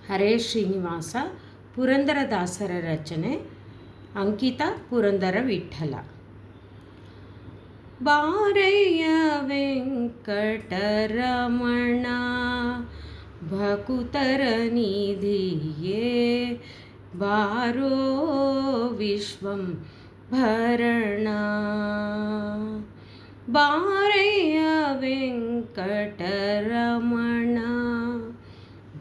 ಹರೇ ಶ್ರೀನಿವಾಸ ಪುರಂದರದಾಸರ ರಚನೆ. ಅಂಕಿತ ಪುರಂದರ ವಿಠಲ. ಬಾರಯ್ಯ ವೆಂಕಟರಮಣ ಭಕುತರ ನಿಧಿಯೇ, ಬಾರೋ ವಿಶ್ವಂ ಭರಣ. ಬಾರಯ್ಯ ವೆಂಕಟರಮಣ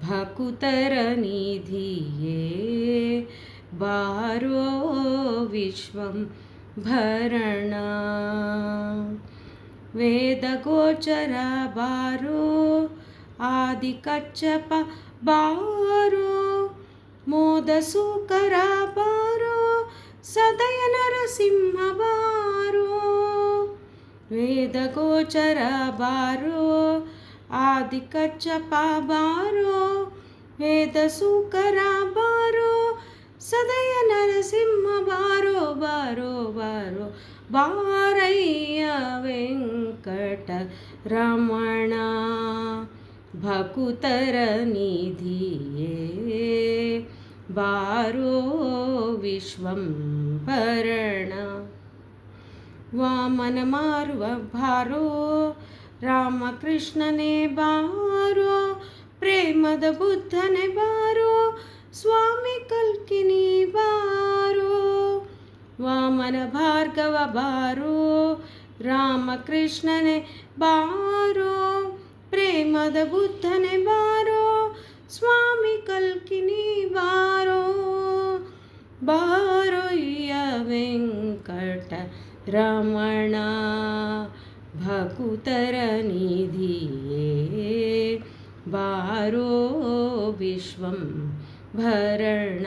ಭಕುತರ ನಿಧಿಯೇ, ಬಾರೋ ವಿಶ್ವಂ ಭರಣ. ವೇದಗೋಚರ ಬಾರೋ ಆದಿಕಚ್ಚಪ ಬಾರೋ, ಮೋದಸೂಕರ ಬಾರೋ ಸದಯ ನರಸಿಂಹ ಬಾರೋ. ವೇದಗೋಚರ ಬಾರೋ ಆದಿಕಚ್ಚಪ ಬಾರೋ, ವೇದಸೂಕರ ಬಾರೋ ಸದಯ ನರಸಿಂಹ ಬಾರೋ. ಬಾರೋ ಬಾರೋ ಬಾರಯ್ಯ ವೆಂಕಟ ರಮಣ ಭಕುತರ ನಿಧಿಯೇ, ಬಾರೋ ವಿಶ್ವಂ ಭರಣ. ವಾಮನ ಮಾರುವ ಬಾರೋ ರಾಮಕೃಷ್ಣನೇ ಬಾರೋ, ಪ್ರೇಮದ ಬುದ್ಧನೇ ಬಾರೋ ಸ್ವಾಮಿ ಕಲ್ಕಿನಿ ಬಾರೋ. ವಾಮನ ಭಾರ್ಗವ ಬಾರೋ ರಾಮಕೃಷ್ಣನೇ ಬಾರೋ, ಪ್ರೇಮದ ಬುದ್ಧನೇ ಬಾರೋ ಸ್ವಾಮಿ ಕಲ್ಕಿನಿ ಬಾರೋ. ಬಾರಯ್ಯ ವೆಂಕಟ ರಮಣ ಭಕುತರ ನಿಧಿಯೇ, ಬಾರೋ ವಿಶ್ವಂ ಭರಣ.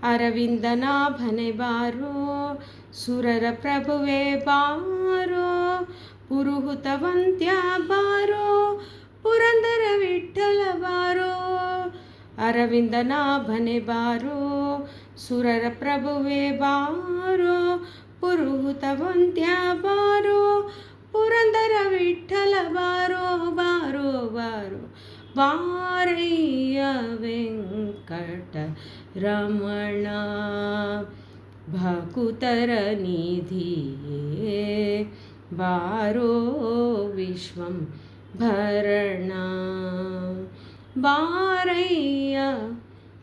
ಅರವಿಂದನಾಭನೆ ಬಾರೋ ಸುರರ ಪ್ರಭುವೆ ಬಾರೋ, ಪುರುಹುತವಂತ್ಯ ಬಾರೋ ಪುರಂದರ ವಿಠಲ ಬಾರೋ. ಅರವಿಂದನಾಭನೆ ಬಾರೋ ಸುರರ ಪ್ರಭುವೆ ಬಾರೋ, ಪುರುಹುತವಂತ್ಯ ಬಾರೋ ಪುರಂದರ ವಿಠಲ ಬಾರೋ. ಬಾರೋ ಬಾರೋ ಬಾರಯ್ಯ ವೆಂಕಟ ರಮಣ ಭಕುತರ ನಿಧಿಯೇ, ಬಾರೋ ವಿಶ್ವಂ ಭರಣ. ಬಾರಯ್ಯ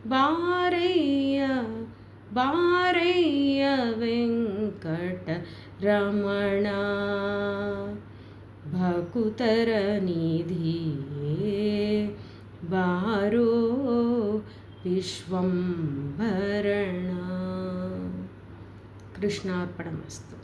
ಬಾರಯ್ಯ ಬಾರಯ್ಯ ವೆಂಕಟ ರಮಣ ಭಕುತರ ನಿಧಿಯೇ, ಬಾರೋ ವಿಶ್ವಂ ಭರಣ. ಕೃಷ್ಣಾರ್ಪಣಮಸ್ತು.